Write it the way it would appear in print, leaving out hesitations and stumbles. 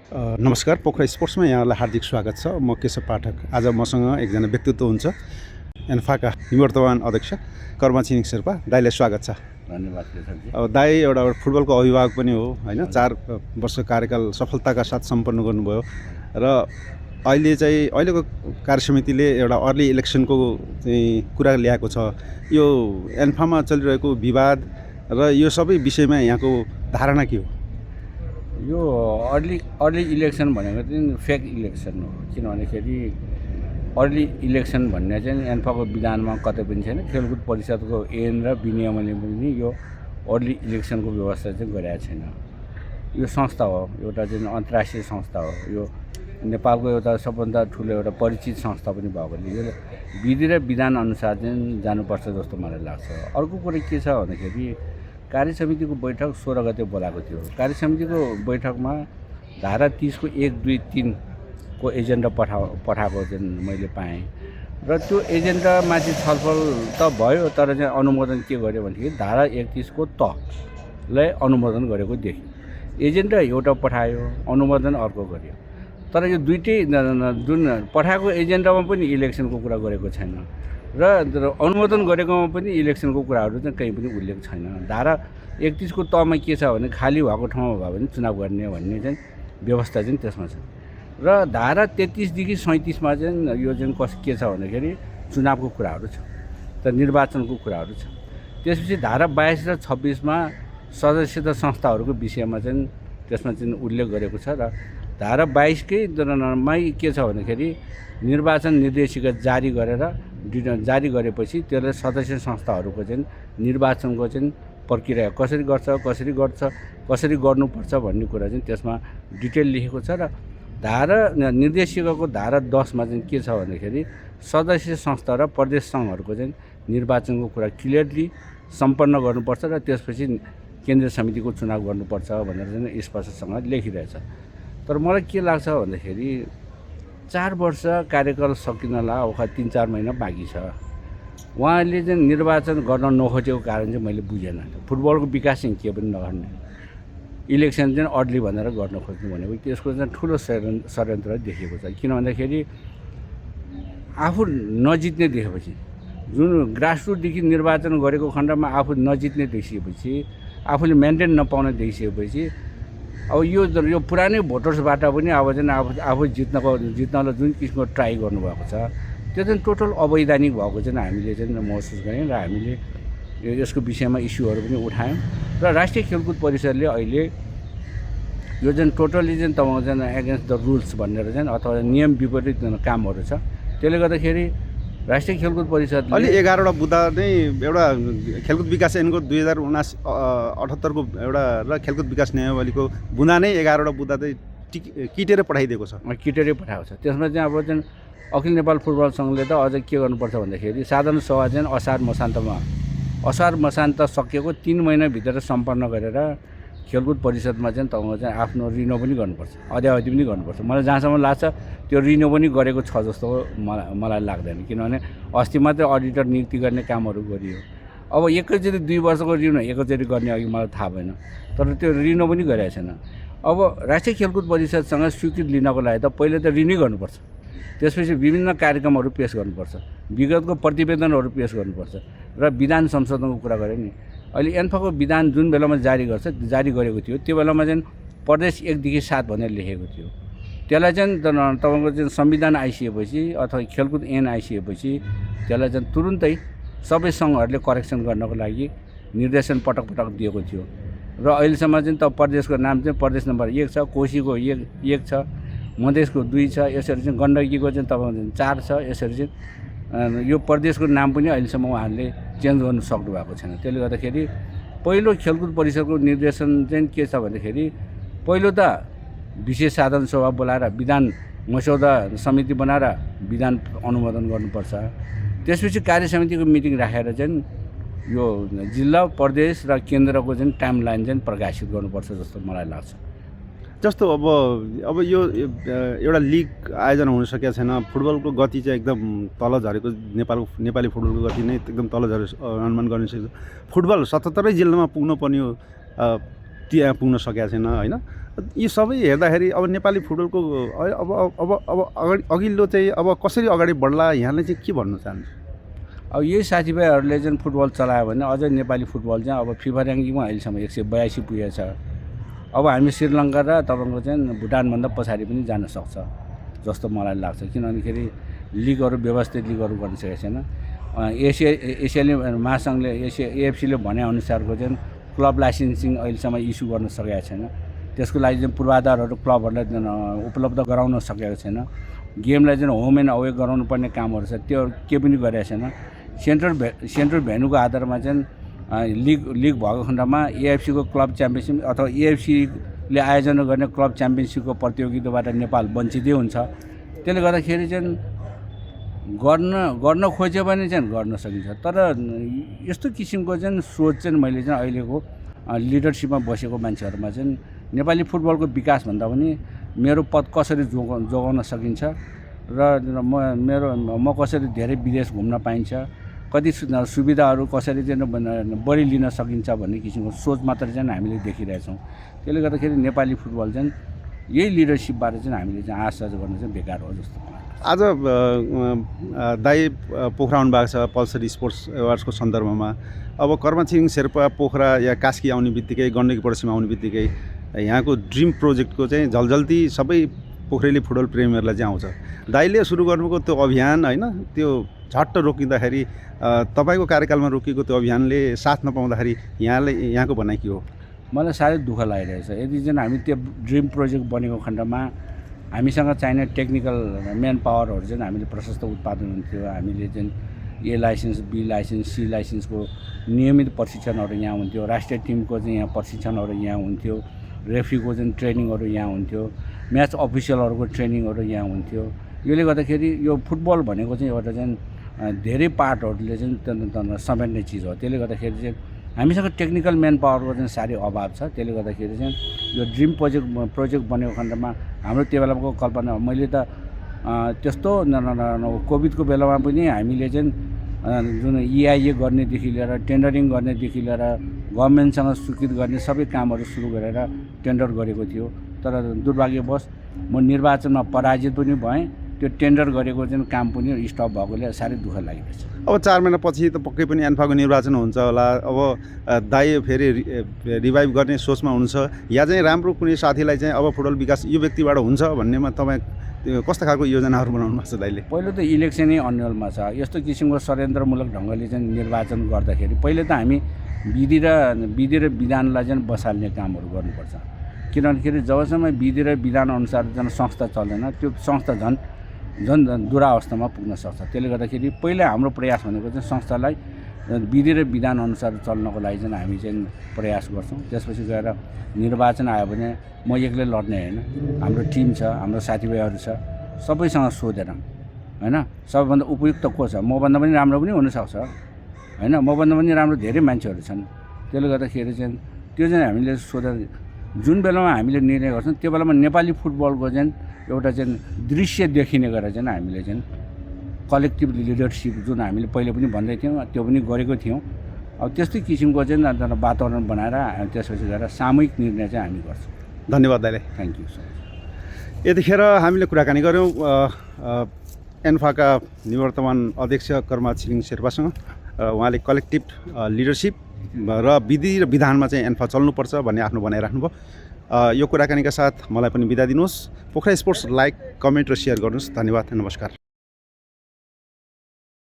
नमस्कार, पोखरा स्पोर्ट्समा यहाँलाई हार्दिक स्वागत छ। म केशव पाठक। आज मसँग एकजना व्यक्तित्व हुन्छ, एन्फाका निवर्तमान अध्यक्ष कर्म छिरिङ शेर्पा। दाइलाई स्वागत छ। धन्यवाद केशवजी। अब दाइ एउटा फुटबलको अभिभावक पनि हो होइन। 4 वर्ष कार्यकाल सफलताका साथ सम्पन्न गर्नुभयो र अहिलेको कार्यसमितिले एउटा अर्ली इलेक्सनको चाहिँ कुरा ल्याएको छ। यो एन्फामा चलिरहेको विवाद र यो सबै विषयमा यहाँको धारणा के हो? यो अर्ली इलेक्सन भनेको चाहिँ फेक इलेक्सन हो। किनभनेखेरि अर्ली इलेक्सन भन्ने चाहिँ एन्फाको विधानमा कतै पनि छैन। खेलकुद परिषदको ऐन र विनियमले पनि यो अर्ली इलेक्सनको व्यवस्था चाहिँ गरेको छैन। यो संस्था हो, एउटा चाहिँ अन्तर्राष्ट्रिय संस्था हो। यो नेपालको एउटा सबभन्दा ठुलो एउटा परिचित संस्था पनि भएकोले यो विधि र विधान अनुसार चाहिँ जानुपर्छ जस्तो मलाई लाग्छ। अर्को कुरा के छ भन्दाखेरि कार्यसमितिको बैठक 16 गते बोलाएको थियो। कार्यसमितिको बैठकमा धारा 30 को 1, 2, 3 को एजेन्डा पठाएको चाहिँ मैले पाएँ र त्यो एजेन्डामाथि छलफल त भयो, तर चाहिँ अनुमोदन के गर्यो भनेदेखि धारा 31 को तलाई अनुमोदन गरेको देख्यो। एजेन्डा एउटा पठायो, अनुमोदन अर्को गर्यो। तर यो दुईटै जुन पठाएको एजेन्डामा पनि इलेक्सनको कुरा गरेको छैन र अनुमोदन गरेकोमा पनि इलेक्सनको कुराहरू चाहिँ कहीँ पनि उल्लेख छैन। धारा 31 को तमा के छ भने खाली भएको ठाउँमा भयो भने चुनाव गर्ने भन्ने चाहिँ व्यवस्था चाहिँ त्यसमा छ र धारा 33 देखि 37 मा चाहिँ यो चाहिँ के छ भन्दाखेरि चुनावको कुराहरू छ, त निर्वाचनको कुराहरू छ। त्यसपछि धारा 22 र 26 मा सदस्यता संस्थाहरूको विषयमा चाहिँ त्यसमा चाहिँ उल्लेख गरेको छ र धारा 22 कै मै के छ भन्दाखेरि निर्वाचन निर्देशिका जारी गरेपछि त्यसले सदस्य संस्थाहरूको चाहिँ निर्वाचनको चाहिँ प्रक्रिया कसरी गर्नुपर्छ भन्ने कुरा चाहिँ त्यसमा डिटेल लेखेको छ र धारा निर्देशिकाको धारा 10 मा चाहिँ के छ भन्दाखेरि सदस्य संस्था र प्रदेश सङ्घहरूको चाहिँ निर्वाचनको कुरा क्लियरली सम्पन्न गर्नुपर्छ र त्यसपछि केन्द्रीय समितिको चुनाव गर्नुपर्छ भनेर चाहिँ स्पष्टसँग लेखिरहेछ। तर मलाई के लाग्छ भन्दाखेरि 4 वर्ष कार्यकाल सकिनलाई अब 3-4 महिना बाँकी छ। उहाँले चाहिँ निर्वाचन गर्न नखोजेको कारण चाहिँ मैले बुझेन। फुटबलको विकास चाहिँ के पनि नगर्ने, इलेक्सन चाहिँ अर्ली भनेर गर्न खोज्नु भनेको त्यसको चाहिँ ठुलो षड्यन्त्र देखेको छ। किन भन्दाखेरि आफू नजित्ने देखेपछि, जुन ग्रासरुटदेखि निर्वाचन गरेको खण्डमा आफू नजित्ने देखिएपछि, आफूले मेन्टेन नपाउने देखिएपछि अब यो पुरानै भोटर्सबाट पनि अब चाहिँ आफू जित्नलाई जुन किसिमको ट्राई गर्नुभएको छ त्यो चाहिँ टोटल अवैधानिक भएको चाहिँ हामीले चाहिँ महसुस गऱ्यौँ र हामीले यसको विषयमा इस्युहरू पनि उठायौँ र राष्ट्रिय खेलकुद परिषदले अहिले यो चाहिँ टोटली चाहिँ तपाईँको चाहिँ एगेन्स्ट द रुल्स भनेर चाहिँ अथवा नियम विपरीत कामहरू छ। त्यसले गर्दाखेरि राष्ट्रिय खेलकुद परिषदले अलि 11वटा बुँदा नै एउटा खेलकुद विकास ऐनको 2078 को एउटा र खेलकुद विकास नियमावलीको बुँदा नै 11वटा बुँदा चाहिँ किटेर पठाइदिएको छ। किटेरै पठाएको छ। त्यसमा चाहिँ अब चाहिँ अखिल नेपाल फुटबल सङ्घले त अझ के गर्नुपर्छ भन्दाखेरि साधारण सभा चाहिँ असार मसान्त सकिएको 3 महिनाभित्र सम्पन्न गरेर खेलकुद परिषदमा चाहिँ तपाईँको चाहिँ आफ्नो रिन्यु पनि गर्नुपर्छ, अद्यावधि पनि गर्नुपर्छ। मलाई जहाँसम्म लाग्छ त्यो रिन्यु पनि गरेको छ जस्तो मलाई लाग्दैन। किनभने अस्ति मात्रै अडिटर नियुक्ति गर्ने कामहरू गरियो। अब एकैचोटि 2 वर्षको रिन्यु एकैचोटि गर्ने अघि मलाई थाहा भएन, तर त्यो रिन्यु पनि गरेको छैन। अब राष्ट्रिय खेलकुद परिषदसँग स्वीकृति लिनको लागि त पहिले त रिन्यु गर्नुपर्छ, त्यसपछि विभिन्न कार्यक्रमहरू पेश गर्नुपर्छ, विगतको प्रतिवेदनहरू पेश गर्नुपर्छ र विधान संशोधनको कुरा गरे नि। अहिले एन्फाको विधान जुन बेलामा जारी गरेको थियो त्यो बेलामा चाहिँ प्रदेश 1 देखि 7 भनेर लेखेको थियो। त्यसलाई चाहिँ तपाईँको चाहिँ संविधान आइसकेपछि अथवा खेलकुद ऐन आइसकेपछि त्यसलाई चाहिँ तुरुन्तै सबै सङ्घहरूले करेक्सन गर्नको लागि निर्देशन पटक दिएको थियो र अहिलेसम्म चाहिँ प्रदेशको नाम चाहिँ प्रदेश नम्बर 1 छ, कोशीको 1 छ, मधेसको 2 छ, यसरी चाहिँ गण्डकीको चाहिँ तपाईँको 4 छ। यसरी चाहिँ यो प्रदेशको नाम पनि अहिलेसम्म उहाँहरूले चेन्ज गर्नु सक्नु भएको छैन। त्यसले गर्दाखेरि पहिलो खेलकुद परिषदको निर्देशन चाहिँ के छ भन्दाखेरि पहिलो त विशेष साधारण सभा बोलाएर विधान मस्यौदा समिति बनाएर विधान अनुमोदन गर्नुपर्छ। त्यसपछि कार्यसमितिको मिटिङ राखेर चाहिँ यो जिल्ला, प्रदेश र केन्द्रको चाहिँ टाइमलाइन चाहिँ प्रकाशित गर्नुपर्छ जस्तो मलाई लाग्छ। जस्तो अब यो एउटा लिग आयोजना हुन सकेको छैन। फुटबलको गति चाहिँ एकदम तल झरेको, नेपाली फुटबलको गति नै एकदम तल झरेको अनुमान गर्न सकिन्छ। फुटबल 77 जिल्लामा पुग्नु पर्ने हो, त्यहाँ पुग्न सकेको छैन होइन। र यी सबै हेर्दाखेरि अब नेपाली फुटबलको अब अब अब अगाडि अघिल्लो चाहिँ अब कसरी अगाडि बढ्ला यहाँले चाहिँ के भन्न चाहन्छ? अब यही साथीभाइहरूले चाहिँ फुटबल चलायो भने अझै नेपाली फुटबल चाहिँ अब फिफा ऱ्याङ्किङमा अहिलेसम्म 182 पुगेको छ। अब हामी श्रीलङ्का र तपाईँको चाहिँ भुटानभन्दा पछाडि पनि जान सक्छ जस्तो मलाई लाग्छ, किनभनेखेरि लिगहरू व्यवस्थित लिगहरू गर्न सकेको छैन। एसियाली महासङ्घले एएफसीले भनेअनुसारको चाहिँ क्लब लाइसेन्सिङ अहिलेसम्म इस्यु गर्न सकेको छैन। त्यसको लागि चाहिँ पूर्वाधारहरू क्लबहरूलाई उपलब्ध गराउन सकेको छैन। गेमलाई चाहिँ होम एन्ड अवे गराउनु पर्ने कामहरू छ, त्यो के पनि गरेको छैन। सेन्ट्रल भेन्यूको आधारमा चाहिँ लिग भएको खण्डमा एएफसीको क्लब च्याम्पियनसिप अथवा एएफसीले आयोजना गर्ने क्लब च्याम्पियनसिपको प्रतियोगिताबाट नेपाल वञ्चितै हुन्छ। त्यसले गर्दाखेरि चाहिँ गर्न खोज्यो भने चाहिँ गर्न सकिन्छ। तर यस्तो किसिमको चाहिँ सोच चाहिँ मैले चाहिँ अहिलेको लिडरसिपमा बसेको मान्छेहरूमा चाहिँ नेपाली फुटबलको विकासभन्दा पनि मेरो पद कसरी जोगाउन सकिन्छ र म कसरी धेरै विदेश घुम्न पाइन्छ, कति सुविधाहरू कसरी चाहिँ बढी लिन सकिन्छ भन्ने किसिमको सोच मात्र चाहिँ हामीले देखिरहेछौँ। त्यसले गर्दाखेरि नेपाली फुटबल चाहिँ यही लिडरसिपबाट चाहिँ हामीले चाहिँ आशा गर्न चाहिँ बेकार हो जस्तो लाग्छ। आज दाई पोखरा आउनु भएको छ पल्सर स्पोर्ट्स एवार्ड्सको सन्दर्भमा। अब कर्मा छिरिङ शेर्पा पोखरा या कास्की आउने बित्तिकै गण्डकी पडोसीमा आउने बित्तिकै यहाँको ड्रिम प्रोजेक्टको चाहिँ झलझल्ती सबै पोखरेली फुटबल प्रेमीहरूलाई चाहिँ आउँछ। दाइले सुरु गर्नुको त्यो अभियान होइन, त्यो झट्ट रोकिँदाखेरि तपाईँको कार्यकालमा रोकिएको त्यो अभियानले साथ नपाउँदाखेरि यहाँको भनाइ के हो? मलाई साह्रै दुःख लागिरहेछ। यदि चाहिँ हामी त्यो ड्रिम प्रोजेक्ट बनेको खण्डमा हामीसँग चाहिने टेक्निकल म्यान पावरहरू चाहिँ हामीले प्रशस्त उत्पादन हुन्थ्यो। हामीले चाहिँ ए लाइसेन्स, बी लाइसेन्स, सी लाइसेन्सको नियमित प्रशिक्षणहरू यहाँ हुन्थ्यो। राष्ट्रिय टिमको चाहिँ यहाँ प्रशिक्षणहरू यहाँ हुन्थ्यो। रेफ्रीको चाहिँ ट्रेनिङहरू यहाँ हुन्थ्यो। म्याच अफिसियलहरूको ट्रेनिङहरू यहाँ हुन्थ्यो। यसले गर्दाखेरि यो फुटबल भनेको चाहिँ एउटा चाहिँ धेरै पार्टहरूले चाहिँ समेट्ने चिज हो। त्यसले गर्दाखेरि चाहिँ हामीसँग टेक्निकल म्यान पावरको चाहिँ साह्रै अभाव छ। त्यसले गर्दाखेरि चाहिँ यो ड्रिम प्रोजेक्ट बनेको खण्डमा हाम्रो त्यो बेलाको कल्पना, मैले त त्यस्तो कोभिडको बेलामा पनि हामीले चाहिँ जुन EIA गर्नेदेखि लिएर टेन्डरिङ गर्नेदेखि लिएर गभर्मेन्टसँग स्वीकृत गर्ने सबै कामहरू सुरु गरेर टेन्डर गरेको थियो। तर दुर्भाग्यवश म निर्वाचनमा पराजित पनि भएँ। त्यो टेन्डर गरेको चाहिँ काम पनि स्टप भएकोले साह्रै दुःख लागिरहेछ। अब 4 महिनापछि त पक्कै पनि एन्फाको निर्वाचन हुन्छ होला। अब दाइ फेरि रिभाइभ गर्ने सोचमा हुनुहुन्छ या चाहिँ राम्रो कुनै साथीलाई चाहिँ अब फुटबल विकास यो व्यक्तिबाट हुन्छ भन्नेमा तपाईँ कस्तो खालको योजनाहरू बनाउनु भएको छ दाइले? पहिलो त इलेक्सनै अन्यलमा छ। यस्तो किसिमको षड्यन्त्रमूलक ढङ्गले चाहिँ निर्वाचन गर्दाखेरि पहिले त हामी विधि र विधानलाई चाहिँ बसाल्ने कामहरू गर्नुपर्छ। किनभनेखेरि जबसम्म विधि र विधान अनुसार चाहिँ संस्था चल्दैन, त्यो संस्था झन् दुरावस्थामा पुग्न सक्छ। त्यसले गर्दाखेरि पहिला हाम्रो प्रयास भनेको चाहिँ संस्थालाई विधि र विधान अनुसार चल्नको लागि चाहिँ हामी चाहिँ प्रयास गर्छौँ। त्यसपछि गएर निर्वाचन आयो भने म एक्लै लड्ने होइन, हाम्रो टिम छ, हाम्रो साथीभाइहरू छ, सबैसँग सोधेर होइन सबैभन्दा उपयुक्त को छ, मभन्दा पनि राम्रो पनि हुनसक्छ होइन, मभन्दा पनि राम्रो धेरै मान्छेहरू छन्। त्यसले गर्दाखेरि चाहिँ त्यो चाहिँ हामीले सोधेर जुन बेलामा हामीले निर्णय गर्छौँ त्यो बेलामा नेपाली फुटबलको चाहिँ एउटा चाहिँ दृश्य देखिने गरेर चाहिँ हामीले चाहिँ कलेक्टिभ लिडरसिप जुन हामीले पहिले पनि भन्दै थियौँ त्यो पनि गरेको थियौँ। अब त्यस्तै किसिमको चाहिँ वातावरण बनाएर त्यसपछि गएर सामूहिक निर्णय चाहिँ हामी गर्छौँ। धन्यवाद दाइले। Thank you so much. यतिखेर हामीले कुराकानी गऱ्यौँ एन्फाका निवर्तमान अध्यक्ष कर्मा छिरिङ शेर्पासँग। उहाँले कलेक्टिभ लिडरसिप र विधि र विधानमा चाहिँ एन्फा चल्नुपर्छ भन्ने आफ्नो भनाइ राख्नुभयो। यो कुराकानीका साथ मलाई पनि बिदा दिनुहोस्। पोखरा स्पोर्ट्स लाइक, कमेन्ट र सेयर गर्नुहोस्। धन्यवाद, नमस्कार।